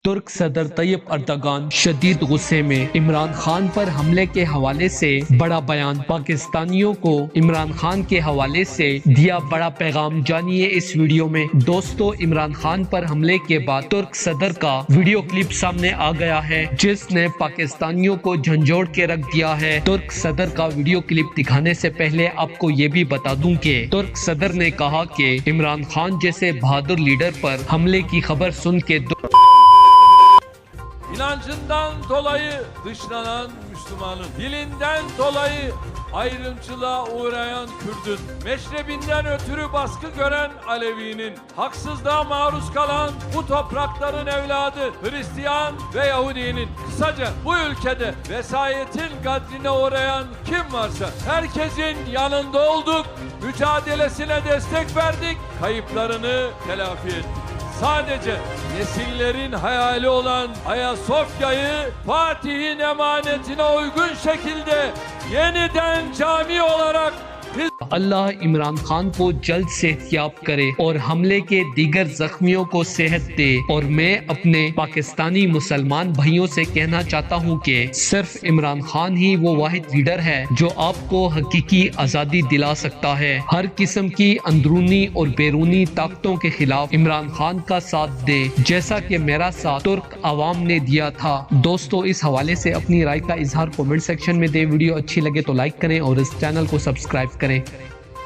तुर्क सदर तैयब अर्दगान शदीद गुस्से में। इमरान खान पर हमले के हवाले से बड़ा बयान। पाकिस्तानियों को इमरान खान के हवाले से दिया बड़ा पैगाम, जानिए इस वीडियो में। दोस्तों, इमरान खान पर हमले के बाद तुर्क सदर का वीडियो क्लिप सामने आ गया है, जिसने पाकिस्तानियों को झंझोड़ के रख दिया है। तुर्क सदर का वीडियो क्लिप दिखाने से पहले आपको ये भी बता दूं कि तुर्क सदर ने कहा कि इमरान खान जैसे बहादुर लीडर पर हमले की खबर सुन के İnancından dolayı dışlanan Müslümanın, dilinden dolayı ayrımcılığa uğrayan Kürdün, meşrebinden ötürü baskı gören Alevi'nin, haksızlığa maruz kalan bu toprakların evladı Hristiyan ve Yahudi'nin, kısaca bu ülkede vesayetin kadrine uğrayan kim varsa herkesin yanında olduk, mücadelesine destek verdik, kayıplarını telafi ettik. Sadece nesillerin hayali olan Ayasofya'yı Fatih'in emanetine uygun şekilde yeniden cami olarak अल्लाह इमरान खान को जल्द सेहतयाब करे और हमले के दीगर जख्मियों को सेहत दे। और मैं अपने पाकिस्तानी मुसलमान भाइयों से कहना चाहता हूँ कि सिर्फ इमरान खान ही वो वाहिद लीडर है जो आपको हकीकी आज़ादी दिला सकता है। हर किस्म की अंदरूनी और बैरूनी ताकतों के खिलाफ इमरान खान का साथ दे, जैसा कि मेरा साथ तुर्क आवाम ने दिया था। दोस्तों, इस हवाले से अपनी राय का इजहार कमेंट सेक्शन में दे। वीडियो अच्छी लगे तो लाइक करें और इस चैनल को सब्सक्राइब करें।